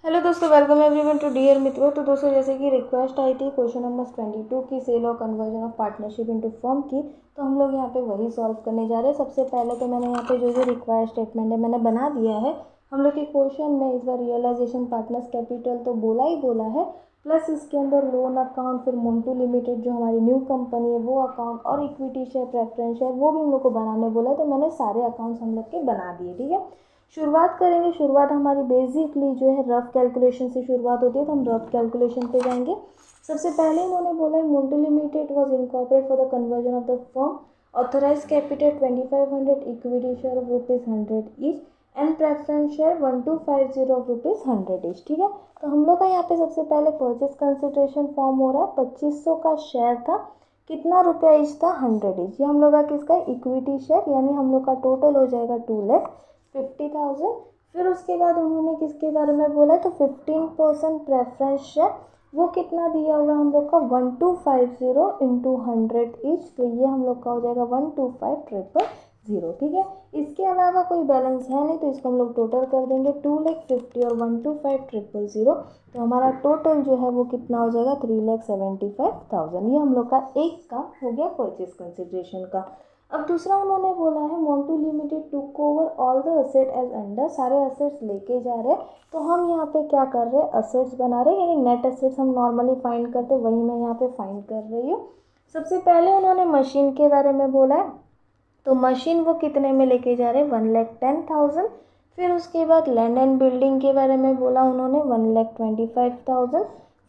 Hello दोस्तों, welcome everyone to dear मित्रों। तो दोस्तों, जैसे कि रिक्वेस्ट आई थी क्वेश्चन नंबर 22 की सेल और conversion of partnership into firm की, तो हम लोग यहाँ पे वही सॉल्व करने जा रहे हैं। सबसे पहले तो मैंने यहाँ पे जो रिक्वायर्ड स्टेटमेंट है मैंने बना दिया है। हम लोग के क्वेश्चन में इस बार रियलाइजेशन पार्टनर्स कैपिटल तो बोला ही बोला है, प्लस इसके अंदर लोन अकाउंट, फिर मोन्टू लिमिटेड जो हमारी न्यू कंपनी है वो अकाउंट, और इक्विटी शेयर, प्रेफरेंस शेयर वो भी हम लोग को बनाने बोला है। तो मैंने सारे अकाउंट्स हम लोग के बना दिए। ठीक है, शुरुआत करेंगे। शुरुआत हमारी बेसिकली जो है रफ कैलकुलेशन से शुरुआत होती है, तो हम रफ कैलकुलेशन पे जाएंगे। सबसे पहले इन्होंने बोला है Montu limited was incorporate for the conversion of the firm, authorise capital 2500, equity share of ₹100 each and preference share 1250 of ₹100 each. ठीक है, तो हम लोग का यहाँ पे सबसे पहले परचेज कंसिडरेशन फॉर्म हो रहा है। 2500 का शेयर था, कितना रुपया ईच था? 100 ईच। ये हम लोग का किसका? इक्विटी शेयर, यानी हम लोग का टोटल हो जाएगा 2,50,000। फिर उसके बाद उन्होंने किसके बारे में बोला? तो 15% प्रेफरेंस शेयर, वो कितना दिया हुआ हम लोग का? 1250 इंटू 100 ईच। तो ये हम लोग का हो जाएगा 125,000। ठीक है, इसके अलावा कोई बैलेंस है नहीं, तो इसको हम लोग टोटल कर देंगे 2,50,000 और 125,000। तो हमारा टोटल जो है वो कितना हो जाएगा? 3,75,000। ये हम लोग का एक काम हो गया परचेज कंसिडरेशन का। अब दूसरा उन्होंने बोला है Montu limited took over all the asset as under, सारे असेट्स लेके जा रहे हैं। तो हम यहाँ पे क्या कर रहे हैं? असेट्स बना रहे हैं, यानी नेट असेट्स हम नॉर्मली फाइंड करते हैं, वही मैं यहाँ पे फाइंड कर रही हूँ। सबसे पहले उन्होंने मशीन के बारे में बोला है, तो मशीन वो कितने में लेके जा रहे हैं? 1,10,000। फिर उसके बाद लैंड एंड बिल्डिंग के बारे में बोला उन्होंने 1,25,000।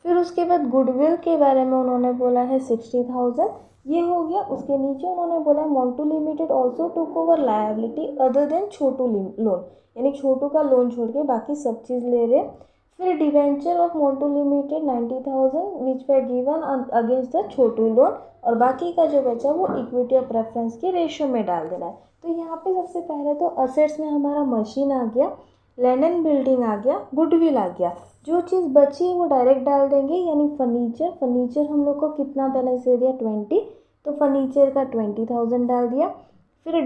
फिर उसके बाद गुडविल के बारे में उन्होंने बोला है 60,000। ये हो गया। उसके नीचे उन्होंने बोला Montu limited also took over liability other than Chhotu loan, यानी छोटू का लोन छोड़ के बाकी सब चीज़ ले रहे। फिर debenture of Montu limited 90,000 which way given against the Chhotu loan, और बाकी का जो बचा वो इक्विटी और प्रेफरेंस के रेशियो में डाल देना है। तो यहाँ पे सबसे पहले तो असेट्स में हमारा मशीन आ गया, लैंड एंड बिल्डिंग आ गया, गुडविल आ गया। जो चीज़ बची है वो डायरेक्ट डाल देंगे, यानी फर्नीचर हम लोग को कितना बैलेंस दे दिया? 20। तो फर्नीचर का 20,000 डाल दिया। फिर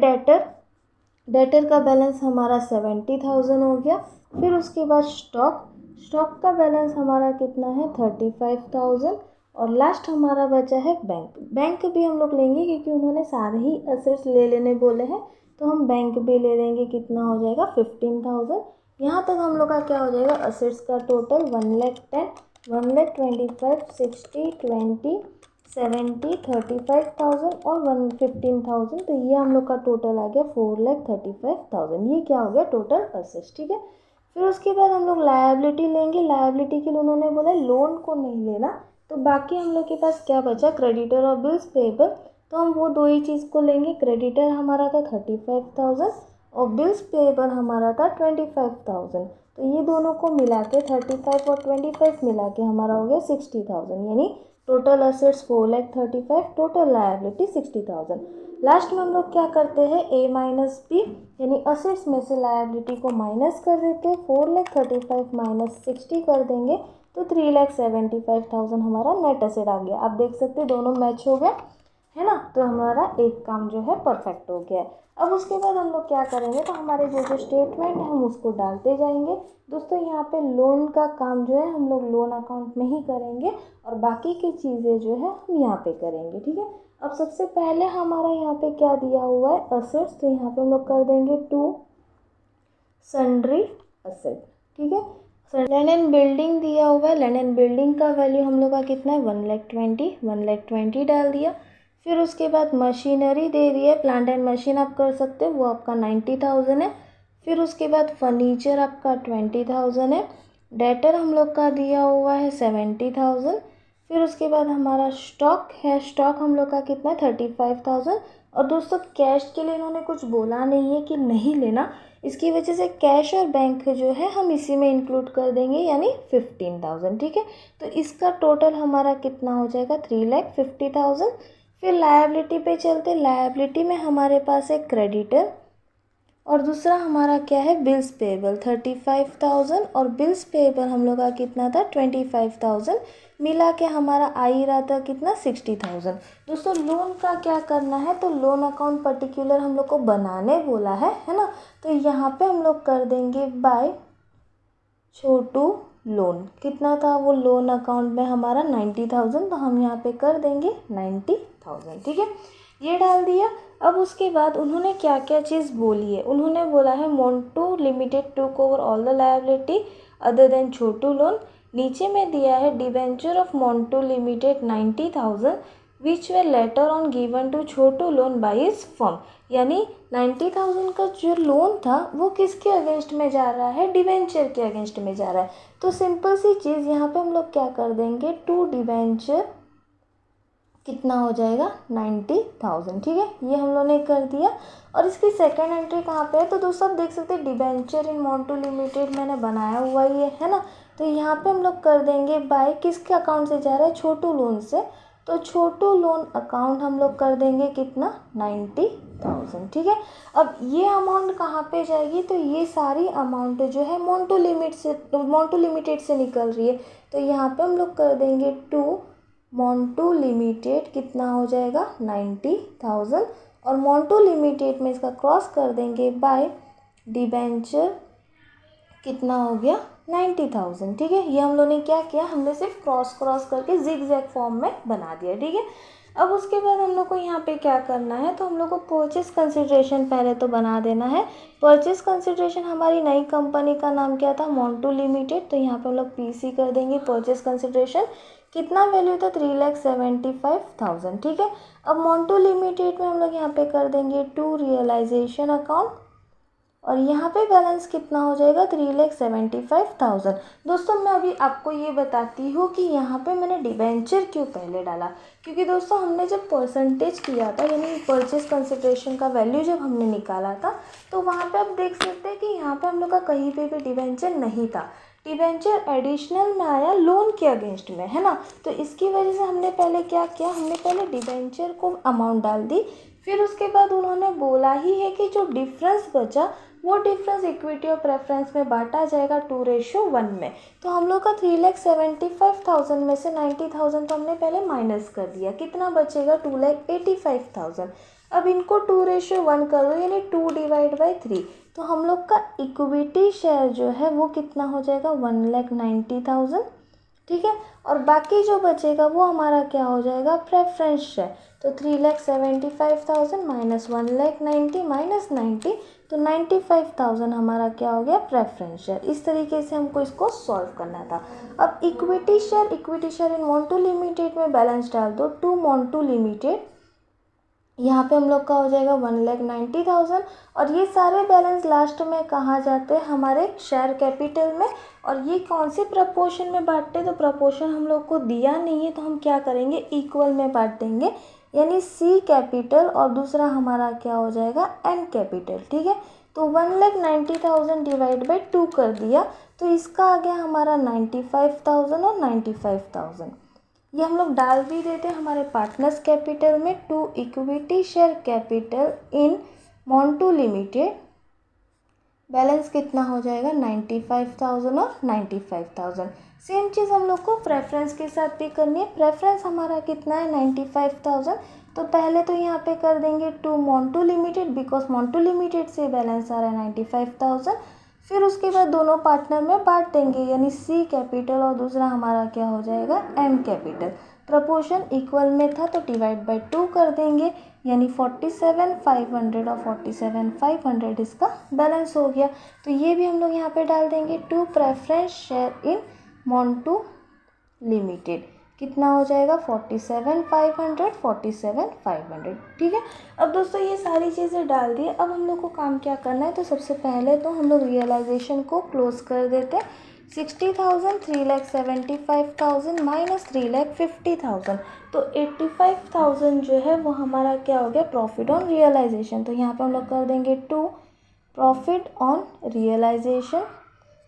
डेटर का बैलेंस हमारा 70,000 हो गया। फिर उसके बाद स्टॉक का बैलेंस हमारा कितना है? 35,000। और लास्ट हमारा बचा है बैंक भी हम लोग लेंगे, क्योंकि उन्होंने सारे ही असेट्स ले लेने बोले हैं, तो हम बैंक भी ले लेंगे। कितना हो जाएगा? 15,000। यहाँ तक हम लोग का क्या हो जाएगा? असेट्स का टोटल 1,10,000, 1,25,000, 60, 20, 70, 35,000 और 15,000। तो ये हम लोग का टोटल आ गया 4,35,000। ये क्या हो गया? Total assets. ठीक है, फिर उसके बाद हम लोग लायबिलिटी लेंगे। लायबिलिटी के लिए उन्होंने बोला लोन को नहीं लेना, तो बाकी हम लोग के पास क्या बचा? क्रेडिटर और बिल्स पेएबल। तो हम वो दो ही चीज़ को लेंगे। क्रेडिटर हमारा था 35,000 और बिल्स पेएबल हमारा था 25,000। तो ये दोनों को मिला के 35 और 25 मिला के हमारा हो गया 60,000, यानी total assets 4,35,000, total liability 60,000। Last में हम लोग क्या करते हैं? ए माइनस बी, यानी असेट्स में से लायबिलिटी को माइनस कर देते हैं। 4,35,000 माइनस 60 कर देंगे तो 3,75,000 हमारा नेट असेट आ गया। आप देख सकते हैं दोनों मैच हो गया है ना। तो हमारा एक काम जो है परफेक्ट हो गया है। अब उसके बाद हम लोग क्या करेंगे? तो हमारे जो स्टेटमेंट है हम उसको डालते जाएंगे। दोस्तों, यहाँ पे लोन का काम जो है हम लोग लोन अकाउंट में ही करेंगे, और बाकी की चीज़ें जो है हम यहाँ पे करेंगे। ठीक है, अब सबसे पहले हमारा यहाँ पे क्या दिया हुआ है? असेट्स। तो यहाँ पे हम लोग कर देंगे 2 सन्ड्री असेट। ठीक है, लैंड एंड बिल्डिंग दिया हुआ है। लैंड एंड बिल्डिंग का वैल्यू हम लोग का कितना है? 1,20,000 डाल दिया। फिर उसके बाद मशीनरी दे दी है, प्लांट एंड मशीन आप कर सकते हो, वो आपका 90,000 है। फिर उसके बाद फर्नीचर आपका 20,000 है। डेटर हम लोग का दिया हुआ है 70,000। फिर उसके बाद हमारा स्टॉक है, स्टॉक हम लोग का कितना है? 35,000। और दोस्तों, कैश के लिए इन्होंने कुछ बोला नहीं है कि नहीं लेना, इसकी वजह से कैश और बैंक जो है हम इसी में इंक्लूड कर देंगे, यानी 15,000। ठीक है, तो इसका टोटल हमारा कितना हो जाएगा? 3,50,000। फिर लायबिलिटी पे चलते। लायबिलिटी में हमारे पास है क्रेडिटर, और दूसरा हमारा क्या है? बिल्स पेएबल 35,000, और बिल्स पेएबल हम लोग का कितना था? 25,000। मिला के हमारा आ ही रहा था कितना? 60,000। दोस्तों, लोन का क्या करना है? तो लोन अकाउंट पर्टिकुलर हम लोग को बनाने बोला है ना। तो यहाँ पे हम लोग कर देंगे बाय छोटू लोन। कितना था वो लोन अकाउंट में हमारा 90,000, तो हम यहाँ पे कर देंगे 90,000। ठीक है, ये डाल दिया। अब उसके बाद उन्होंने क्या क्या चीज़ बोली है, उन्होंने बोला है Montu limited took over all the liability other than Chhotu loan. नीचे में दिया है debenture of Montu limited 90,000 which were later on given to Chhotu loan by his firm. यानी 90,000 का जो लोन था वो किसके अगेंस्ट में जा रहा है, डिबेंचर के अगेंस्ट में जा रहा है। तो सिंपल सी चीज़ यहाँ पे हम लोग क्या कर देंगे, टू डिबेंचर कितना हो जाएगा 90,000। ठीक है, ये हम लोगों ने कर दिया। और इसकी सेकेंड एंट्री कहाँ पे है, तो दोस्तों आप देख सकते हैं डिबेंचर इन मोन्टू लिमिटेड मैंने बनाया हुआ ही है ना। तो यहाँ पे हम लोग कर देंगे बाय किसके अकाउंट से जा रहा है, छोटू लोन से। तो छोटू लोन अकाउंट हम लोग कर देंगे कितना 90,000। ठीक है, अब ये अमाउंट कहाँ पे जाएगी, तो ये सारी अमाउंट जो है मोन्टू लिमिटेड से निकल रही है। तो यहाँ पे हम लोग कर देंगे टू मोन्टू लिमिटेड कितना हो जाएगा 90,000, और मोन्टू लिमिटेड में इसका क्रॉस कर देंगे बाय डिबेंचर कितना हो गया 90,000। ठीक है, ये हम लोगों ने क्या किया, हमने सिर्फ क्रॉस करके जिग-जैग फॉर्म में बना दिया। ठीक है, अब उसके बाद हम लोग को यहाँ पे क्या करना है, तो हम लोग को परचेस कंसिडरेशन पहले तो बना देना है। परचेस कंसिडरेशन हमारी नई कंपनी का नाम क्या था, मोन्टू लिमिटेड। तो यहाँ पे हम लोग पीसी कर देंगे। परचेस कंसिडरेशन कितना वैल्यू था 3,75,000। ठीक है, अब मोन्टू लिमिटेड में हम लोग यहाँ पे कर देंगे टू रियलाइजेशन अकाउंट, और यहाँ पे बैलेंस कितना हो जाएगा 3,75,000। दोस्तों मैं अभी आपको ये बताती हूँ कि यहाँ पे मैंने डिबेंचर क्यों पहले डाला, क्योंकि दोस्तों हमने जब परसेंटेज किया था यानी परचेस कंसिडरेशन का वैल्यू जब हमने निकाला था, तो वहाँ पे आप देख सकते हैं कि यहाँ पे हम लोग का कहीं पे भी डिबेंचर नहीं था। डिबेंचर एडिशनल में आया लोन के अगेंस्ट में, है ना। तो इसकी वजह से हमने पहले क्या किया, हमने पहले डिबेंचर को अमाउंट डाल दी। फिर उसके बाद उन्होंने बोला ही है कि जो डिफरेंस बचा वो डिफरेंस इक्विटी और प्रेफरेंस में बांटा जाएगा 2:1 में। तो हम लोग का 3,75,000 में से 90,000 तो हमने पहले माइनस कर दिया, कितना बचेगा 2,85,000। अब इनको 2:1 कर दो यानी 2/3। तो हम लोग का इक्विटी शेयर जो है वो कितना हो जाएगा 1,90,000। ठीक है, और बाकी जो बचेगा वो हमारा क्या हो जाएगा प्रेफरेंस शेयर। तो 3,75,000 माइनस 1,90,000 माइनस 90, तो 95,000 हमारा क्या हो गया प्रेफरेंस शेयर। इस तरीके से हमको इसको सॉल्व करना था। अब equity share in Montu limited में बैलेंस डाल दो, टू मोन्टू लिमिटेड, यहाँ पे हम लोग का हो जाएगा 1,90,000, और ये सारे बैलेंस लास्ट में कहाँ जाते हैं, हमारे शेयर कैपिटल में। और ये कौन से प्रपोर्शन में बांटते हैं, तो प्रपोर्शन हम लोग को दिया नहीं है, तो हम क्या करेंगे इक्वल में बांट देंगे, यानी सी कैपिटल और दूसरा हमारा क्या हो जाएगा एन कैपिटल। ठीक है, तो 1,90,000 डिवाइड बाई 2 कर दिया, तो इसका आ गया हमारा 95,000 और 95,000। ये हम लोग डाल भी देते हैं हमारे पार्टनर्स कैपिटल में, to equity share capital in Montu limited. Balance कितना हो जाएगा 95,000 और 95,000। सेम चीज़ हम लोग को प्रेफरेंस के साथ भी करनी है। प्रेफरेंस हमारा कितना है 95,000, तो पहले तो यहाँ पे कर देंगे to Montu limited, because Montu limited से बैलेंस आ रहा है 95,000। फिर उसके बाद दोनों पार्टनर में बांट देंगे, यानी सी कैपिटल और दूसरा हमारा क्या हो जाएगा एम कैपिटल। प्रपोर्शन इक्वल में था तो डिवाइड बाय 2 कर देंगे, यानी 47,500 और 47,500 इसका बैलेंस हो गया। तो ये भी हम लोग यहाँ पे डाल देंगे, to preference share in Montu limited कितना हो जाएगा 47,500 47,500। ठीक है, अब दोस्तों ये सारी चीज़ें डाल दी। अब हम लोग को काम क्या करना है, तो सबसे पहले तो हम लोग रियलाइजेशन को क्लोज कर देते हैं। 60,000 3,75,000 माइनस 3,50,000, तो 85,000 जो है वो हमारा क्या हो गया प्रॉफिट ऑन रियलाइजेशन। तो यहाँ पे हम लोग कर देंगे टू प्रॉफिट ऑन रियलाइजेशन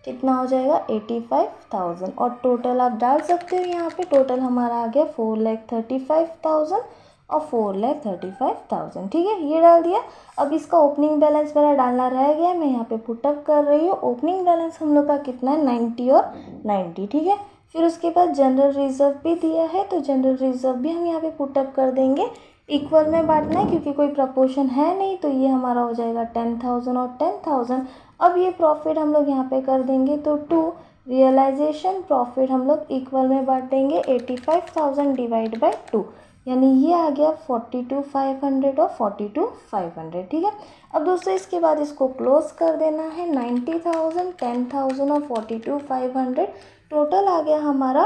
कितना हो जाएगा 85,000, और टोटल आप डाल सकते हो यहाँ पे। टोटल हमारा आ गया 4,35,000 और 4,35,000। ठीक है, ये डाल दिया। अब इसका ओपनिंग बैलेंस मेरा डालना रह गया, मैं यहाँ पे पुटअप कर रही हूँ। ओपनिंग बैलेंस हम लोग का कितना है 90 और 90। ठीक है, फिर उसके बाद जनरल रिजर्व भी दिया है, तो जनरल रिजर्व भी हम यहाँ पे पुटअप कर देंगे। इक्वल में बांटना है क्योंकि कोई प्रपोर्शन है नहीं, तो ये हमारा हो जाएगा 10,000 और 10,000। अब ये प्रॉफिट हम लोग यहाँ पे कर देंगे, तो टू रियलाइजेशन प्रॉफिट हम लोग इक्वल में बांट देंगे 85,000 डिवाइड बाय 2, यानी ये आ गया 42,500 और 42,500। ठीक है, अब दोस्तों इसके बाद इसको क्लोज कर देना है। 90,000, 10,000 और 42,500 टोटल आ गया हमारा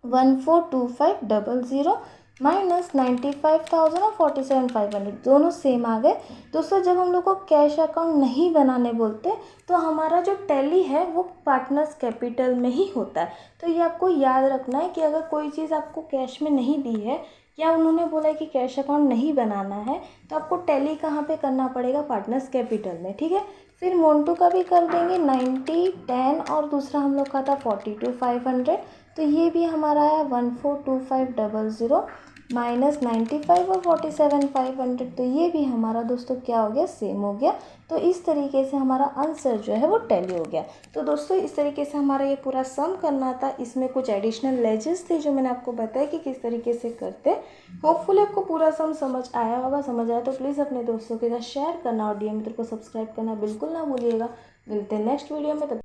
142500 माइनस 95,000 और 47,500 दोनों सेम आ गए। दोस्तों जब हम लोग को कैश अकाउंट नहीं बनाने बोलते तो हमारा जो टैली है वो पार्टनर्स कैपिटल में ही होता है। तो ये आपको याद रखना है कि अगर कोई चीज़ आपको कैश में नहीं दी है या उन्होंने बोला है कि कैश अकाउंट नहीं बनाना है तो आपको टैली कहाँ पे करना पड़ेगा, पार्टनर्स कैपिटल में। ठीक है, फिर मोन्टू का भी कर देंगे 90, 10 और दूसरा हम लोग का था 42,500, तो ये भी हमारा है 142500 माइनस 95 और 47,500, तो ये भी हमारा दोस्तों क्या हो गया, सेम हो गया। तो इस तरीके से हमारा आंसर जो है वो टैली हो गया। तो दोस्तों इस तरीके से हमारा ये पूरा सम करना था। इसमें कुछ एडिशनल लेजेस थे जो मैंने आपको बताया कि किस तरीके से करते। होपफुली आपको पूरा सम समझ आया होगा। समझ आया तो प्लीज़ अपने दोस्तों के साथ शेयर करना और DM मित्र को सब्सक्राइब करना बिल्कुल ना भूलिएगा। मिलते हैं नेक्स्ट वीडियो में, तब